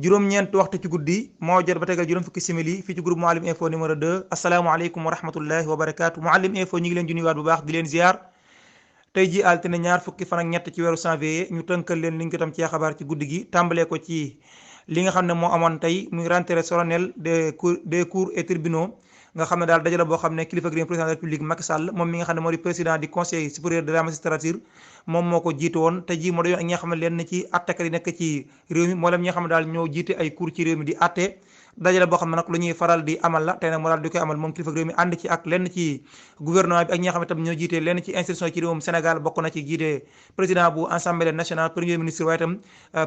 juróom-ñeent waxtu ci guddi moo jot ba tegal juróom fukki simili fii ci groupe Mouhalim Info numéro 2 asalaamaaleykum wa rahmatullahi wa barakaatu Mouhalim Info ñu ngi leen di nuyuwaat bu baax di leen ziar tey ji altine ñaar fukki fan ak ñett ci weeru janvier ñu tënkal leen li ñu ko tam ci xabaar ci guddi gi tàmbalee ko ci li nga xam ne moo amoon tey muy rentrée solennelle des cours et tribunaux nga xam ne daal dajale boo xam ne kilifa gi président de la république Macky Sall moom mi nga xam ne moo di président du conseil supérieur de la magistrature moom moo ko jiite woon te ji moo doon ak ñi nga xam ne leen ci attekat yi nekk ci réew mi moo leen ñi nga xam ne daal ñoo jiite ay cours ci réew mi di atte dajale boo xam ne nag lu ñuy faral di amal la tey nag moo daal di koy amal moom kilifa réew mi ànd ci ak lenn ci gouvernement bi ak ñi nga xam ne tam ñoo jiite lenn ci institution ci réewum Sénégal bokk na ci jiite président bu assemblée nationale premier ministre waaye itam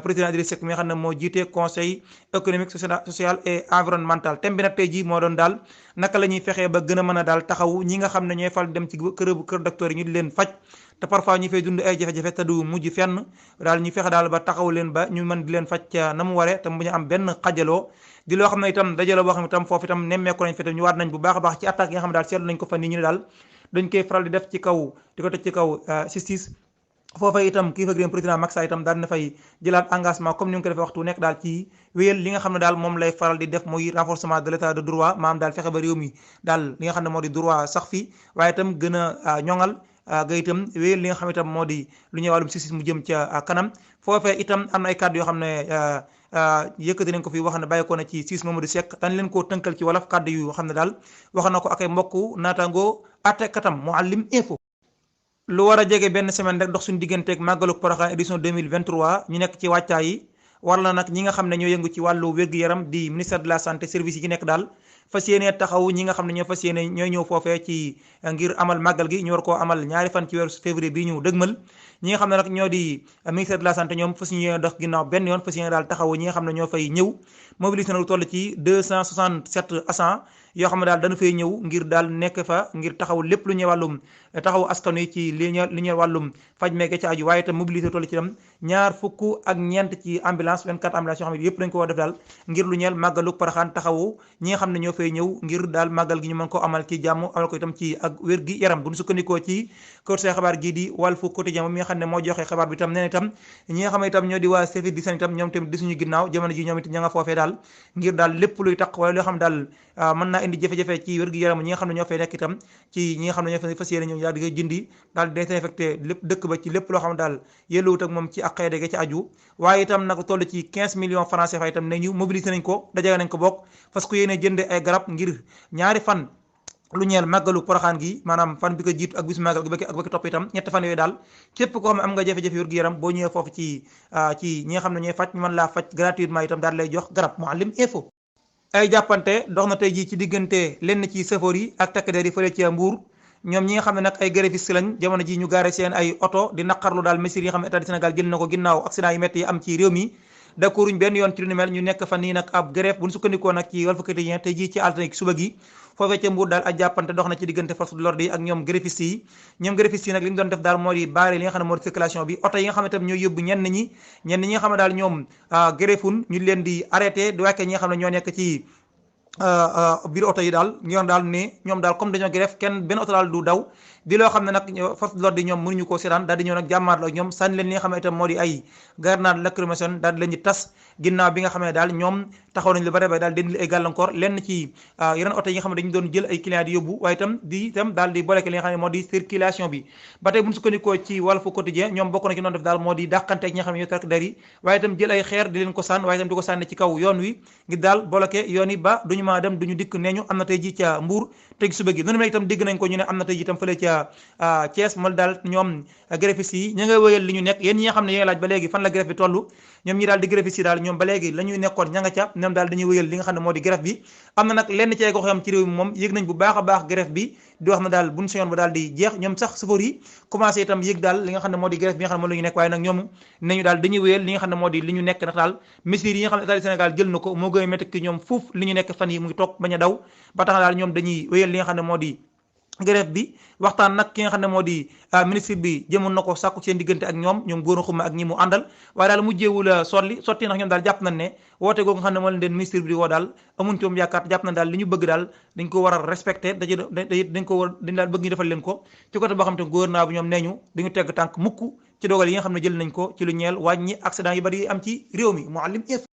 président Idrissa Seck mi nga xam ne moo jiite conseil économique social et environnemental thème bi nag tey ji moo doon daal naka la ñuy fexee ba gën a mën a daal taxaw ñi nga xam ne ñooy fal dem ci kër docteur yi ñu di leen faj te parfois ñu fay dund ay jafe-jafe te du mujj fenn daal ñu fexe daal ba taxaw leen ba ñu mën di leen faj na mu waree te mu bañ a am benn xajaloo di loo xam ne itam dajale boo xam ne itam foofu itam nemmeeku nañ fi itam ñu waat nañ bu baax a baax ci attaque yi nga xam ne daal seetlu nañ ko fan nii ñu ne daal dañ koy faral di def ci kaw di ko teg ci kaw justice foofa itam kii fa gërëm président Macky Sall itam daal na fay jëlaat engagement comme ni mu ko defee waxtu nekk daal ci wéyal li nga xam ne daal moom lay faral di def muy renforcement de l'état de droit maanaam daal fexe ba réew mi daal li nga xam ne moo di droit sax fi waaye itam gën a ñoŋal ga itam wéyal li nga xam itam moo di lu ñuy wàllum justice mu jëm ca kanam foofee itam am na ay kàddu yoo xam ne yëkkati nañ ko fi wax ne bàyyi ko na ci siis Mamadou Seck dañ leen koo tënkal ci wolof kàddu yu xam ne daal wax na ko ak ay mbokku naataangoo attekatam Mouhalim Info. lu war a jege benn semaine rek dox suñu digganteeg màggalu Porokhane édition 2023 ñu nekk ci wàccaay yi war la nag ñi nga xam ne ñoo yëngu ci wàllu wér-gu-yaram di ministère de la santé service yi ci nekk daal fas yéene taxaw ñi nga xam ne ñoo fas yéene ñooy ñëw foofee ci ngir amal màggal gi ñu war koo amal ñaari fan ci weeru février bi ñu dëgmal ñi nga xam ne nag ñoo di ministère de la santé ñoom fas yéene dox ginnaaw benn yoon fas yéene daal taxaw ñi nga xam ne ñoo fay ñëw mobilisé na lu toll ci 267 agents yoo xam ne daal dañu fay ñëw ngir daal nekk fa ngir taxaw lépp lu ñuy wàllum taxaw askan wi ci li ñuy wàllum faj meeke ci aju waaye itam mobilisé toll ci itam ñaar fukk ak ñeent ci ambulance 24 ambulance yoo xam ne yëpp dañ ko war def daal ngir lu ñeel màggalu Porokhane taxawu ñi nga xam ne ñoo fay ñëw ngir daal màggal gi ñu mën ko amal ci jàmm amal ko itam ci ak wér gi yaram bu ñu sukkandikoo ci kër say xabaar gii di Walf Quotidien moom mi nga xam ne moo joxe xabaar bi itam nee na itam ñi nga xam ne itam ñoo di waa service di santé itam ñoom tamit di suñu ginnaaw jamono ji ñoom itam ña nga foofee daal ngir daal lépp luy taq wala loo xam daal mën naa indi jafe-jafe ci wér gi yaram ñi nga xam ne ñoo fay nekk itam ci ñi nga xam ne ñoo fay fas yéene ñoom daal di koy jindi daal di désinfecté lépp dëkk ba ci lépp loo xam ne daal yelluwut ak moom ci ak xëy dege ci aju waaye itam nag toll ci 15 millions francs CFA itam ne ñu mobilisé nañ ko dajale nañ ko bokk parce que yéene jënd ay garab ngir ñaari fan lu ñeel màggalu Porokhane gi maanaam fan bi ko jiitu ak bisu màggal gi ak ba ki topp itam ñetti fan yooyu daal képp koo xam ne am nga jafe-jafe wér gu yaram boo ñëwee foofu ci ñi nga xam ne ñooy faj ñu mën laa faj gratuitement itam daal lay jox garab Mouhalim Info. ay jàppante dox na tey jii ci diggante lenn ci safoor yi ak takk der yi fële ci Mbuur ñoom ñi nga xam ne nag ay grévistes lañ jamono ji ñu gaare seen ay oto di naqarlu daal mesures yi nga xam ne état du Sénégal jël na ko ginnaaw accident yi métti yi am ci réew mi d'accorduñ benn yoon ci lu ni mel ñu nekk fan nii nag ab grève bu ñu sukkandikoo nag ci Walf Quotidien tey jii ci altine suba gi foofee ca Mbuur daal ak jàppante dox na ci diggante force de l'ordre yi ak ñoom grévistes yi nag li ñu doon def daal moo di baare li nga xam ne moo di circulation bi oto yi nga xam ne tam ñooy yóbbu ñenn ñi nga xam ne daal ñoom greffun ñu leen di arrêté di wàccee ñi nga xam ne ñoo nekk ci biir oto yi daal ñoom daal ne ñoom daal comme dañoo grève kenn benn oto daal du daw di loo xam ne nag force de l'ordre yi ñoom mënuñu koo seetaan daal di ñëw nag jàmmaar la ñoom sànni leen li nga xam ne itam moo di ay grenade lacrymogène daal di leen di tas ginnaaw bi nga xam ne daal ñoom taxaw nañ lu bare ba daal dindi ay gàllankoor lenn ci yeneen oto yi nga xam ne dañu doon jël ay clients di yóbbu waaye itam daal di bloqué li nga xam ne moo di circulation bi ba tey bu ñu sukkandikoo ci Walf Quotidien ñoom bokk na ci noonu def daal moo di dàqante ak ñi nga xam ne ñoo takk der yi waaye itam jël ay xeer di leen ko sànn waaye itam di ko sànni ci kaw yoon wi ngir daal bloqué yoon yi ba duñu maa dem duñu dikk nee ñu am na tey ji ca Mbuur tey suba gi noonu mel itam dégg nañ ko ñu ne am na tey ji itam fële ca Thiès moom daal ñoom grévistes yi ña nga wéyal li ñu nekk yéen ñi nga xam ne yéen laaj ba léegi fan la grève bi toll ñoom ñi daal di grévistes yi daal ñoom ba léegi la ñuy nekkoon ña nga ca ñoom daal dañuy wéyal li nga xam ne moo di grève bi am na nag lenn ci ay gox am ci réew mi moom yëg nañ bu baax a baax grève bi di wax na daal buñ sañoon ba daal di jeex ñoom sax safar yi commencé itam yëg daal li nga xam ne moo di grève bi nga xam ne moom la ñu nekk waaye nag ñoom nañu daal dañuy wéyal li nga xam ne moo di li ñu nekk nag daal mesures yi nga xam ne état du Sénégal jël na ko moo gën a métti ki ñoom fuuf li ñu nekk fan yi mu ngi toog bañ a daw ba tax na daal ñoom dañuy wéyal li nga xam ne moo di grève bi waxtaan nag ki nga xam ne moo di ministre bi jëmoon na ko sàkku seen diggante ak ñoom góor a xuma ak ñi mu àndal waaye daal mujjeewul sotti ndax ñoom daal jàpp nañ ne woote googu nga xam ne moo leen den ministre bi di woo daal amuñ ci moom yaakaar jàpp nañ daal li ñu bëgg daal dañ ko war a respecté dañ daal bëgg ñu defal leen ko ci côté boo xam te gouvernement bi ñoom nee ñu dañu tegg tànk mukk ci dogal yi nga xam ne jël nañ ko ci lu ñeel wàññi accident yi bari am ci réew mi Mouhalim Info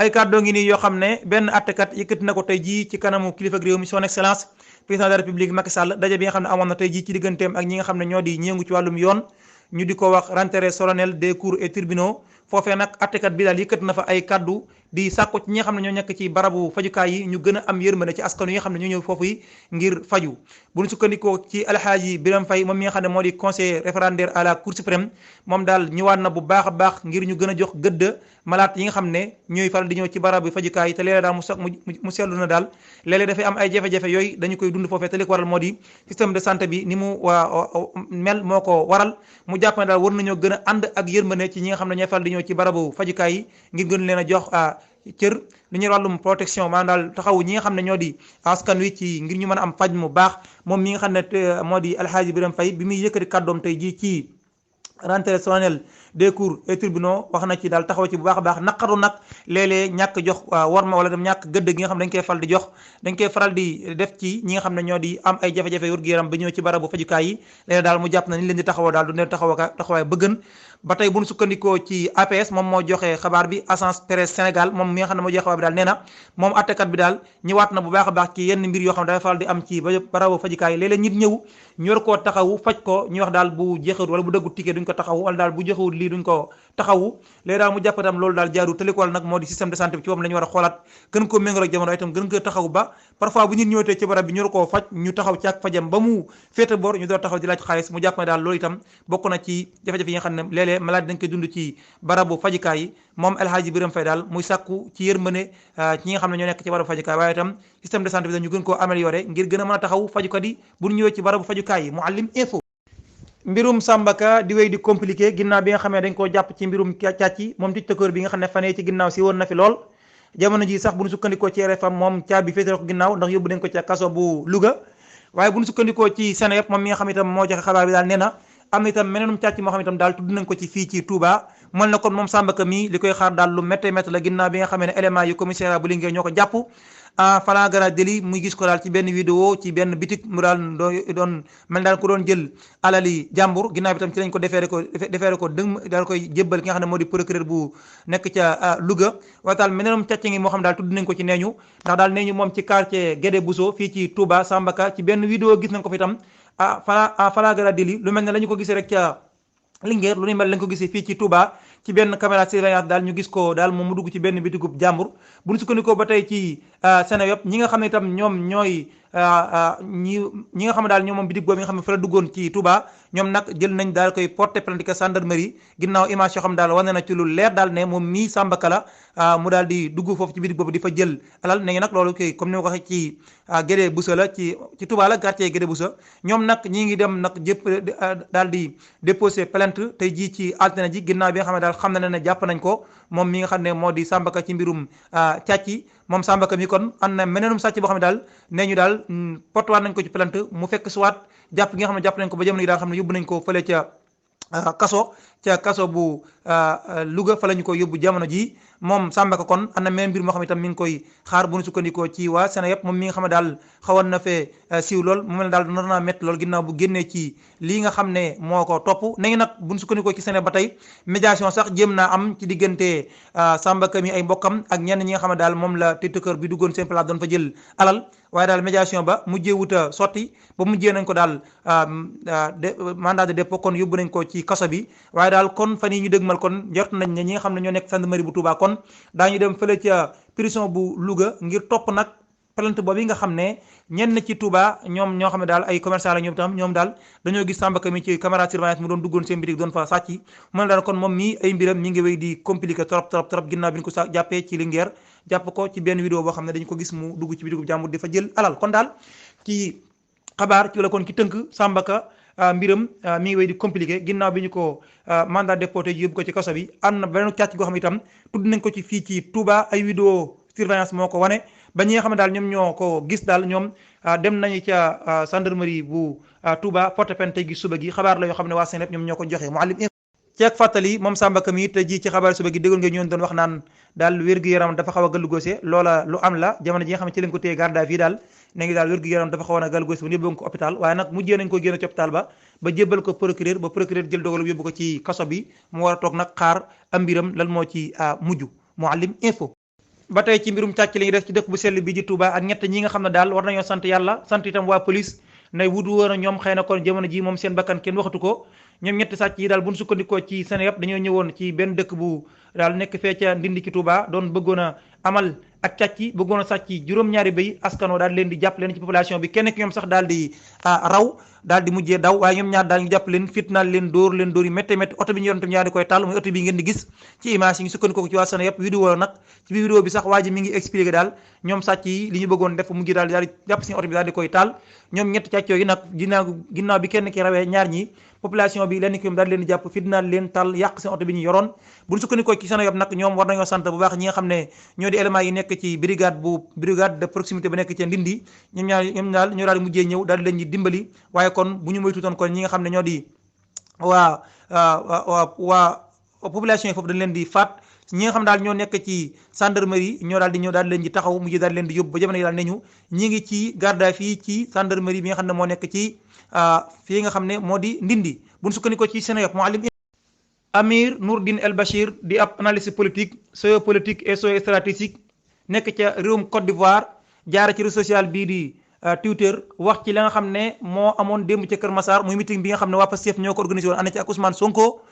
ay kàddoo ngi nii yoo xam ne benn attekat yëkkati na ko tey jii ci kanamu kilifa réew mi son excellence président de la république Macky Sall daje bi nga xam ne amoon na tey jii ci digganteem ak ñi nga xam ne ñoo di ñëngu ci wàllum yoon ñu di ko wax rentrée solennelle des cours et tribunaux foofee nag attekat bi daal yëkkat na fa ay kaddu di sàkku ci ñi nga xam ne ñoo nekk ci barabu fajukaay yi ñu gën a am yërmande ci askan yi nga xam ne ñoo ñëw foofu yi ngir faju bu ñu sukkandikoo ci Alhaaji Birame Faye moom mi nga xam ne moo di conseiller référendaire à la cour suprême moom daal ñëwaat na bu baax a baax ngir ñu gën a jox gëdd malaat yi nga xam ne ñooy faral di ñëw ci barabu fajukaay yi te léeg-léeg daal mu seetlu na daal léeg-léeg dafay am ay jafe-jafe yooyu dañu koy dund foofee te li ko waral moo di système de santé bi ni mu mel moo ko waral mu jàpp ne daal war nañoo gën a ànd ak yërmande ci ñi nga xam ne ñooy faral di ñëw ci barabu fajukaay yi ngir gën leen a jox cër li ñuy wàllum protection maanaam daal taxawu ñi nga xam ne ñoo di askan wi ci ngir ñu mën a am faj mu baax moom mi nga xam ne moo di Alhaaji Birame Faye bi muy yëkkati kàddoom tey jii ci rentrée solennelle des cours et tribunaux wax na ci daal taxaw ci bu baax a baax naqaru nag léeg-léeg ñàkk jox worma wala dem ñàkk gëdd gi nga xam ne dañ koy faral di jox dañ koy faral di def ci ñi nga xam ne ñoo di am ay jafe-jafe wér-gu-yaram ba ñëw ci barabu fajukaay yi léeg daal mu jàpp na ni leen di taxawoo daal du leen taxawaay bëggën ba tey bu ñu sukkandikoo ci APS moom moo joxe xabaar bi Agence Presse Sénégal moom mi nga xam ne moo joxe xabaar bi daal nee na moom attekat bi daal ñëwaat na bu baax a baax ci yenn mbir yoo xam ne dafay faral di am ci barabu fajukaay yi léeg-léeg nit ñëw ñu war koo taxawu faj ko ñuy wax daal bu jeexewul wala bu dëggu ticket duñ ko taxawu wala daal bu jeexewul lii duñ ko taxawu léegi daal mu jàpp itam loolu daal jaaru te li ko waral nag moo di système de santé bi ci moom la ñu war a xoolaat gën koo méngale ak jamono itam gën ko taxawu ba parfois bu nit ñëwatee ci barab bi ñu war koo faj ñu taxaw ci ak fajam ba mu féete bor ñu door taxaw di laaj xaalis mu jàpp ne daal loolu itam bokk na ci jafe-jafe yi nga xam ne léeg-léeg malade dañ koy dund ci barabu fajukaay yi moom Alhaaji Birame Faye daal muy sàkku ci yërmande ci ñi nga xam ne ñoo nekk ci barabu fajukaay waaye itam système de santé bi dañu gën koo améliorer ngir gën a mën a taxaw fajukat yi bu ñu ñëwee ci barabu fajukaay yi Mouhalim Info. mbirum Samba Ka di wéy di compliqué ginnaaw bi nga xam ne dañ koo jàpp ci mbirum càcc moom tiktokeur bi nga xam ne fanee ci ginnaaw si woon na fi lool jamono ji sax bu ñu sukkandikoo ci RFM moom caabi féetale ko ginnaaw ndax yóbbu nañ ko ca kaso bu Louga waaye bu ñu sukkandikoo ci Seneweb moom mi nga xam itam moo joxe xabaar bi daal nee na am na itam meneenum càcc moo xam itam daal tudd nañ ko ci fii ci Touba mën na kon moom Samba Ka mii li koy xaar daal lu métte métte la ginnaaw bi nga xam ne élément yu commissariat bu Linguère ñoo ko jàpp en flagrant délit muy gis ko daal ci benn vidéo ci benn bitik mu daal doon mel daal ko doon jël alali jàmbur ginnaaw bi tam ci lañ ko defeere ko dëng daal koy jébbal ki nga xam ne moo di procureur bu nekk ca Louga waaye daal meneenum càcc ngi moo xam daal tudd nañ ko ci neeñu ndax daal neeñu moom ci quartier Guédé Bousso fii ci Touba Samba Ka ci benn vidéo gis nañ ko fi tam flagrant délit lu mel ne la ñu ko gisee rek ca Linguère lu ni mel lañ ko gisee fii ci Touba ci benn caméra surveillance daal ñu gis ko daal moom mu dugg ci benn bitigub jàmbur bu ñu sukkandikoo ba tey ci Seneweb ñi nga xam ne itam ñoom ñooy ñi nga xam ne daal ñoom moom bitig boobu nga xam ne fa la duggoon ci Touba ñoom nag jël nañ daal koy porter plainte ka gendarmerie ginnaaw image yoo xam daal wane na ci lu leer daal ne moom mii Samba Ka la mu daal di dugg foofu ci bitig boobu di fa jël alal ne nag loolu koy comme ni ma ko waxee ci Guédé Bousso la ci Touba la quartier Guédé Bousso ñoom nag ñi ngi dem nag jëpp daal di déposer plainte tey jii ci altine ji ginnaaw bi nga xam ne daal xam na ne jàpp nañ ko moom mi nga xam ne moo di Samba Ka ci mbirum càcc moom Samba Ka mi kon am na meneenum sàcc boo xam ne daal nee ñu daal portewaat nañ ko ci plainte mu fekk suwaat jàpp gi nga xam ne jàpp nañ ko ba jamono yi daal xam ne yóbbu nañ ko fële ca kaso bu Louga fa la ñu ko yóbbu jamono ji moom Samba Ka kon am na meneen mbir moo xam ne itam mi ngi koy xaar bu ñu sukkandikoo ci waa Seneweb moom mi nga xam ne daal xawoon na fee siiw lool mu mel ne daal nar naa métti lool ginnaaw bu génnee ci lii nga xam ne moo ko topp nañu nag bu ñu sukkandikoo ci Seneweb ba tey médiation sax jéem naa am ci diggante Samba Ka mi ay mbokkam ak ñenn ñi nga xam ne daal moom la tiktokeur bi duggoon seen place doon fa jël alal waaye daal médiation ba mujjee wuta sotti ba mujjee nañ ko daal mandat de dépôt kon yóbbu nañ ko ci kaso bi waaye daal kon fan yi ñu dëgmal kon njort nañ ne ñi nga xam ne ñoo nekk gendarmerie bu Touba kon daañu dem fële ca prison bu Louga ngir topp nag plainte boobu yi nga xam ne ñenn ci Touba ñoom ñoo xam ne daal ay commerçant la ñoom daal dañoo gis Samba Ka mi ci caméra surveillance mu doon duggoon seen bitik doon fa sàcc mu ne daal kon moom mii ay mbiram ñi ngi wéy di compliqué trop ginnaaw bi ñu ko jàppee ci Linguère jàpp ko ci benn vidéo boo xam ne dañu ko gis mu dugg ci bitigu jàmbur di fa jël alal kon daal ci xabaar ci la kon ki tënk Samba Ka mbiram mi ngi wéy di compliqué ginnaaw bi ñu ko mandat déporté yóbbu ko ci kaso bi am na beneen càcc goo xam ne itam tudd nañ ko ci fii ci Touba ay vidéo surveillance moo ko wane ba ñi nga xam ne daal ñoom ñoo ko gis daal ñoom dem nañu ca gendarmerie bu Touba porte plainte tey gi suba gi xabaar la yoo xam ne waa Seneweb ñoom ñoo ko joxe Mouhalim ci ak fàttali moom Samba Ka mi te ji ci xabaar suba gi déggoon nga ñoon doon wax naan daal wér-gu-yaram dafa xaw a gàllugóose loola lu am la jamono ji nga xam ne ci lañ ko téye garde à vue daal ne ngi daal wér-gu-yaram dafa xawoon a gàllugóose ba ñu yóbbu ko hôpital waaye nag mujjee nañ ko génne ci hôpital ba jébbal ko procureur ba procureur jël dogal yóbbu ko ci kaso bi mu war a toog nag xaar am mbiram lan moo ci mujj Mouhalim Info ba tey ci mbirum càcc li ñu def ci dëkk bu sell bi di Touba ak ñett ñi nga xam ne daal war nañoo sant yàlla sant itam waa police nay wudu woon a ñoom xëy na kon jamono ji moom seen bakkan kenn waxatu ko ñoom ñetti sàcc yi daal bu ñu sukkandikoo ci Seneweb dañoo ñëwoon ci benn dëkk bu daal nekk fee ca Ndindi ci Touba doon bëggoon a amal ak càcc bëggoon a sàcc juróom-ñaari béy askanoo daal leen di jàpp leen ci population bi kenn ki ñoom sax daal di raw daal di mujjee daw waaye ñoom ñaar daal ñu jàpp leen fitnaal leen dóor yi métti métti oto bi ñu yoroon tam ñaar di koy taal muy oto bi ngeen di gis ci image yi ngi sukkandikoo ci waa Seneweb vidéo nag ci biir vidéo bi sax waa ji mi ngi expliqué daal ñoom sàcc yi li ñu bëggoon def mujj daal di jàpp seen oto bi daal di koy taal ñoom ñetti càcc yooyu nag ginnaaw bi kenn ki rawee ñaar ñi population bi lenn ki ñoom daal leen di jàpp fitnaal leen taal yàq seen oto bi ñu yoroon bu ñu sukkandikoo ci Seneweb nag ñoom war nañoo sant bu baax ñi nga xam ne ñoo di éléments yi nekk ci brigade de proximité ba nekk ci Ndindi ñoom daal ñoo daal di mujjee ñëw daal di leen di dimbali waaye kon bu ñu moytutoon kon ñi nga xam ne ñoo di waa population yi foofu dañ leen di faat ñi nga xam daal ñoo nekk ci gendarmerie ñoo daal di ñëw daal di leen di taxaw mujj daal di leen di yóbbu ba jamono yi daal ne ñu ñi ngi ci garda fii ci gendarmerie bi nga xam ne moo nekk ci fii nga xam ne moo di Ndindi bu ñu sukkandikoo ci Seneweb Mouhalim Amir Nourdine El Bachir di ab analyste politique géopolitique et géostratégique nekk ca réewum Côte d'Ivoire jaare ci réseau social bii di Twitter wax ci la nga xam ne moo amoon démb ca Kër Massar muy meeting bi nga xam ne waa Pastef ñoo ko organisé woon ànd ci ak Ousmane Sonko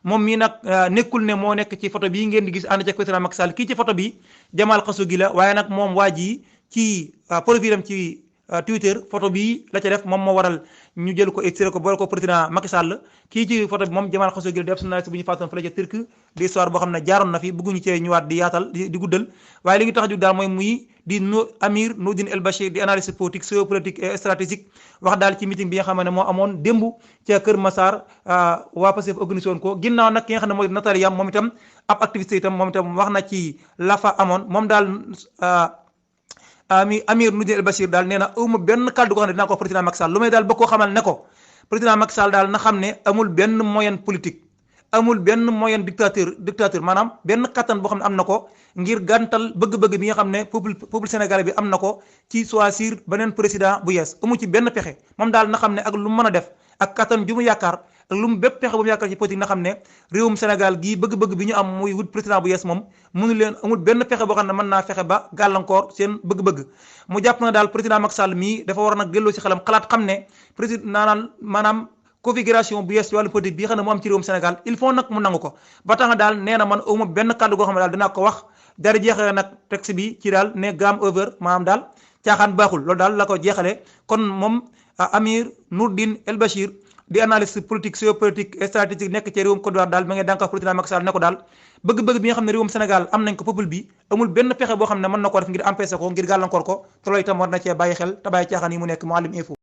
moom mii nag nekkul ne moo nekk ci photo bii ngeen di gis ànd ci ak président Macky Sall kii ci photo bi Jamal Khashoggi la waaye nag moom waa ji ci profilam ci Twitter photo bii la ca def moom moo waral ñu jël ko extrait ko boole ko président Macky Sall kii ci photo bi moom Jamal Khashoggi la def journaliste bu ñu fàttoon fële ca Turquie di histoire boo xam ne jaaroon na fi bëgguñu cee ñëwaat di yaatal di guddal waaye li ngi tax a jug daal mooy muy di Amir Nourdine El Bachir di analyste politique géopolitique et stratégique wax daal ci meeting bi nga xam ne moo amoon démb ca Kër Massar waa Pastef organisé woon ko ginnaaw nag ki nga xam ne mooy Nathalie Yam moom itam ab activiste itam moom itam wax na ci la fa amoon moom daal Amir Nourdine El Bachir daal nee na awma benn kàddu goo xam ne dinaa ko président Macky Sall lu may daal ba koo xamal ne ko président Macky Sall daal na xam ne amul benn moyen politique amul benn moyen dictateur maanaam benn kattan boo xam ne am na ko ngir gàntal bëgg-bëgg bi nga xam ne peuple sénégalais bi am na ko ci choisir beneen président bu yees amu ci benn pexe moom daal na xam ne ak lu mu mën a def ak kattan ju mu yaakaar ak lu mu bépp pexe bu mu yaakaar ci politique na xam ne réewum Sénégal gii bëgg-bëgg bi ñu am muy wut président bu yees moom mënu leen amul benn pexe boo xam ne mën naa fexe ba gàllankoor seen bëgg-bëgg mu jàpp na daal président Macky Sall mii dafa war a nag delloo si xelam xalaat xam ne président maanaam configuration bu yees ci wàllu politique bi xam ne mu am ci réewum Sénégal il faut nag mu nangu ko ba tax na daal nee na man awma benn kàddu goo xam ne daal dinaa ko wax dara jeexale nag texte bi ci daal ne game over maanaam daal caaxaan baaxul loolu daal la ko jeexale kon moom Amir Nourdine El Bachir di analyste politique géopolitique et stratégique nekk ci réewum Côte d'Ivoire daal ma ngi dànka président Macky Sall ne ko daal bëgg-bëgg bi nga xam ne réewum Sénégal am nañ ko peuple bi amul benn pexe boo xam ne mën na ko def ngir empêcher ko ngir gàllankoor ko te loolu itam war na cee bàyyi xel te bàyyi caaxaan yi mu nekk Mouhalim Info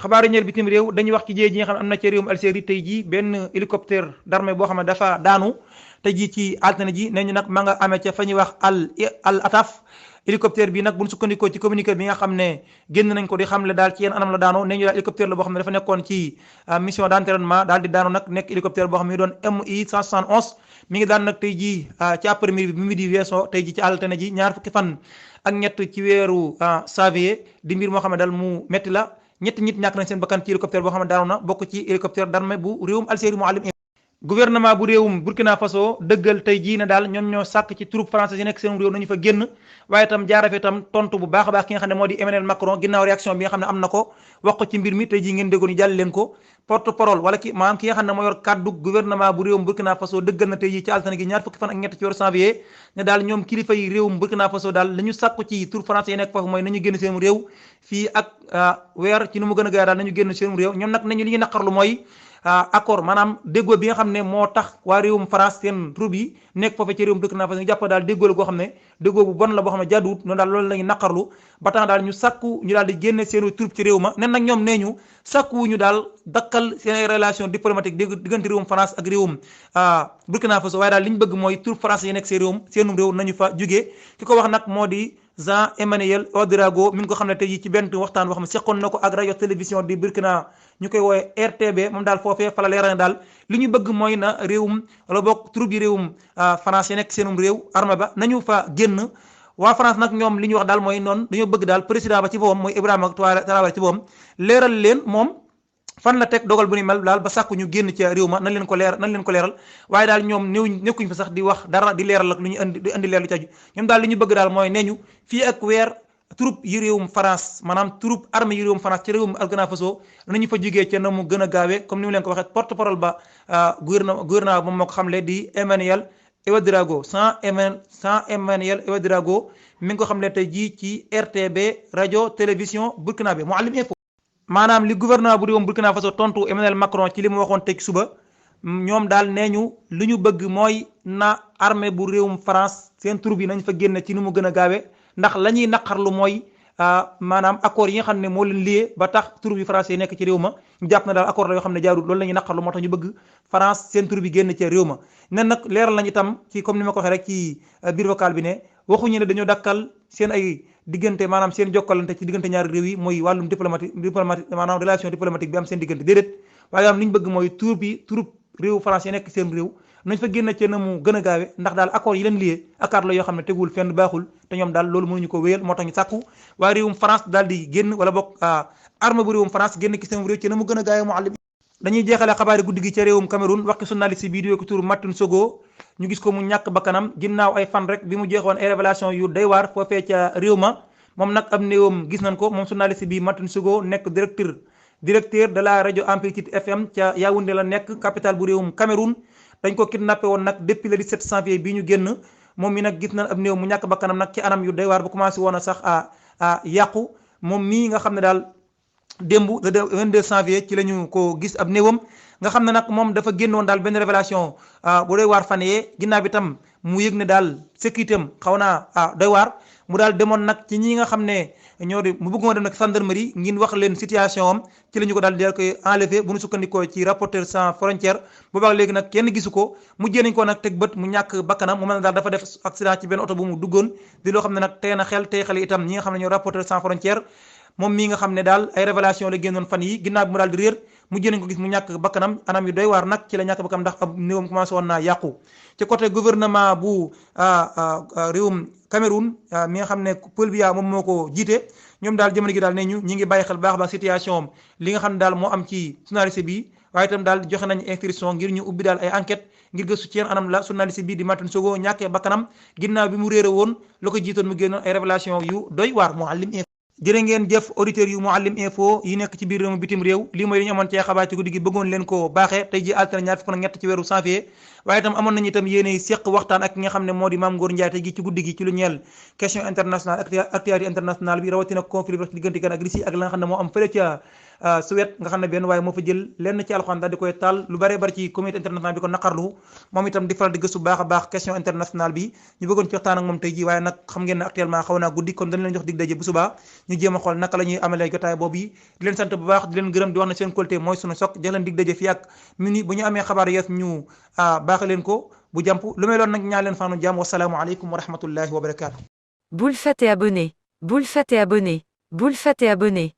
xabaar ñeel bitim réew dañuy wax ci jiyee ji nga xam ne am na ci réewum Algérie tey jii benn hélicoptère d'armée boo xam ne dafa daanu tey jii ci altine ji ne ñu nag ma nga amee ca fa ñuy wax al ataf hélicoptère bi nag buñ sukkandikoo ci communiqué bi nga xam ne génn nañ ko di xamle daal ci yenn anam la daanoo ne ñu daal hélicoptère la boo xam ne dafa nekkoon ci mission d'entraînement daal di daanu nag nekk hélicoptère boo xam ne mi doon MI 171 mi ngi daan nag tey jii ci après-midi bi mi di weesoo tey jii ci altine ji ñaar fukki fan ak ñett ci weeru janvier di mbir moo xam ne daal mu metti la ñetti nit ñàkk nañ seen bakkan ci hélicoptère boo xam ne daanu na bokk ci hélicoptère d'armée bu réewum Algérie Mouhalim gouvernement bu réewum Burkina Faso dëggal tey jii ne daal ñoom ñoo sàkk ci troupe français yi nekk seen réew nañu fa génn waaye itam jaarafe itam tontu bu baax a baax ki nga xam ne moo di Emmanuel Macron ginnaaw réaction bi nga xam ne am na ko wax ko ci mbir mi tey jii ngeen déggoon ñu jàll leen ko porte parole wala ki maanaam ki nga xam ne moo yor kàddu gouvernement bu réewum Burkina Faso dëggal na tey jii ci altine gi ñaar fukki fan ak ñett ci weeru janvier ne daal ñoom kilifa yi réewum Burkina Faso daal la ñu sàkku ci troupe français yi nekk foofu mooy nañu génn seen réew fii ak weer ci nu mu gën a gaaw daal nañu génn seen réew ñoom nag nañu li ñu naqarlu mooy accord maanaam déggoo bi nga xam ne moo tax waa réewum France seen troupe yi nekk foofu ci réewum Burkina Faso ñu jàpp daal déggoo la goo xam ne déggoo bu bon la boo xam ne jàdduwut noonu daal loolu la ñu naqarlu ba tax daal ñu sàkku ñu daal di génne seenu troupe ci réew ma nen nag ñoom nee ñu sàkku ñu daal dakkal seen relation diplomatique diggante réewum France ak réewum Burkina Faso waaye daal li ñu bëgg mooy troupe France yi nekk seenum réew nañu fa jugee ki ko wax nag moo di Jean Emmanuel Ouedraogo mi ngi ko xam ne tey jii ci benn waxtaan boo xam ne seqoon na ko ak rajo télévision di Burkina ñu koy woowee RTB moom daal foofee fa la leeral ne daal li ñu bëgg mooy na réewum wala boog troupe yi réewum France yi nekk seenum réew armée ba nañu fa génn waa France nag ñoom li ñu wax daal mooy noonu dañoo bëgg daal président ba ci boppam mooy Ibrahima Traoré ci boppam leeral leen moom fan la teg dogal bu ni mel daal ba sàkku ñu génn ca réew ma nañ leen ko leeral waaye daal ñoom nekkuñ fa sax di wax dara di leeral ak lu ñu indi leer lu ci aju ñoom daal li ñu bëgg daal mooy nee ñu fii ak weer troupe yi réewum France maanaam troupe armée yi réewum France ci réewum Burkina Faso nañu fa jógee ca na mu gën a gaawee comme ni mu leen ko waxee porte parole ba gouvernement moom moo ko xamle di Emmanuel Ouédraogo Emmanuel Ouédraogo mi ngi ko xamle tey jii ci RTB rajo télévision burkinabé Mouhalim Info. maanaam li gouvernement bu réewum Burkina Faso tontu Emmanuel Macron ci li mu waxoon teg suba ñoom daal nee ñu li ñu bëgg mooy na armée bu réewum France seen troupe yi nañ fa génn ci ni mu gën a gaawee ndax la ñuy naqarlu mooy maanaam accord yi nga xam ne moo leen lié ba tax troupe yi français yi nekk ci réew ma ñu jàpp na daal accord la yoo xam ne jaarul loolu la ñuy naqarlu moo tax ñu bëgg France seen troupe yi génn ci réew ma nen nag leeral nañ itam ci comme ni ma ko waxee rek ci biir vocal bi ne waxuñu ne dañoo dakkal seen ay diggante maanaam seen jokkalante ci diggante ñaari réew yi mooy wàllum diplomatique maanaam relation diplomatique bi am seen diggante déedéet waaye am li ñu bëgg mooy troupe réew France yi nekk seen réew nañ fa génn ci na mu gën a gaawe ndax daal accord yi leen lié accord la yoo xam ne teguwul fenn baaxul te ñoom daal loolu mënuñu ko wéyal moo tax ñu sàkku waaye réewum France daal di génn wala bokk armée bu réewum France génn ci seen réew ci na mu gën a gaawe Mouhalim. dañuy jeexale xabaari guddi gi ca réewum Cameroun wax ci journaliste bii di ko tur Martin Sogo ñu gis ko mu ñàkk bakkanam ginnaaw ay fan rek bi mu jeexoon ay révélation yu doy waar foofee ca réew ma moom nag am néewam gis nañ ko moom journaliste bi Martin Sogo nekk directeur de la rajo Amplitude FM ca Yaoundé la nekk capitale bu réewum Cameroun dañ ko kidnappé woon nag depuis le 17 janvier bi ñu génn moom mi nag gis nañ ab néew mu ñàkk bakkanam nag ci anam yu doy waar ba commencé woon a sax a yàqu moom mii nga xam ne daal démb le 22 janvier ci la ñu ko gis ab néewam nga xam ne nag moom dafa génnoon daal benn révélation bu doy waar fan yee ginnaaw bi tam mu yëg ne daal sécurité am xaw naa doy waar mu daal demoon nag ci ñi nga xam ne ñoo di mu bëggoon dem nag gendarmerie ngir wax leen situation am ci la ñu ko daal di koy enlever bu ñu sukkandikoo ci Reporters sans frontières boobaak léegi nag kenn gisu ko mujjee nañ ko nag teg bët mu ñàkk bakkanam mu mel ne daal dafa def accident ci benn oto bu mu duggoon di loo xam ne nag tey na xel tey xel itam ñi nga xam ne ñoo Reporters sans frontières moom mii nga xam ne daal ay révélation la génnoon fan yi ginnaaw bi mu daal di réer mujjee nañ ko gis mu ñàkk bakkanam anam yu doy waar nag ci la ñàkk bakkanam ndax ab néewam commencé woon naa yàqu ci côté gouvernement bu réewum Cameroun mi nga xam ne Paul Biya moom moo ko jiite ñoom daal jamono gi daal ne ñu ñi ngi bàyyi xel baax baax situation am li nga xam ne daal moo am ci journaliste bi waaye itam daal joxe nañ instruction ngir ñu ubbi daal ay enquête ngir gëstu ci yenn anam la journaliste bi di Martin Sogo ñàkkee bakkanam ginnaaw bi mu réere woon la ko jiitoon mu génnoon ay révélation yu doy waar Mouhalim Info. jërë ngeen jëf auditeurs yu Mouhalim Info yi nekk ci biir réew mi bitim réew lii mooy li ñu amoon ci xabaar ci guddi gi bëggoon leen ko baaxee tey ji altine ñaar fukk ak ñett ci weeru janvier waaye itam amoon nañu itam yéene seq waxtaan ak ki nga xam ne moo di Mame Ngor Ndiaye tey gi ci guddi gi ci lu ñeel question internationale actualité internationale bi rawatina conflit bi diggante Iran ak Russie ak la nga xam ne moo am fële ca Suède nga xam ne benn waaye moo fa jël lenn ci alxuraan daal di koy taal lu bare bari ci communauté internationale bi ko naqarlu moom itam di faral di gëstu baax a baax question internationale bi ñu bëggoon ci waxtaan ak moom tey ji waaye nag xam ngeen ne actuellement xaw naa guddi kon dañ leen jox dig daje bu subaa ñu jéem a xool naka la ñuy amalee jotaay boobu yi di leen sant bu baax di leen gërëm di wax na seen qualité mooy sunu sok jox leen dig daje fii ak minute bu ñu amee xabaar yees ñu baax leen ko bu jàmp lu may loon nag ñaan leen faanu jàmm wasalaamu aleykum wa rahmatullahi wa barakaatu. Bul fàtte abonné. Bul fàtte abonné. Bul fàtte abonné.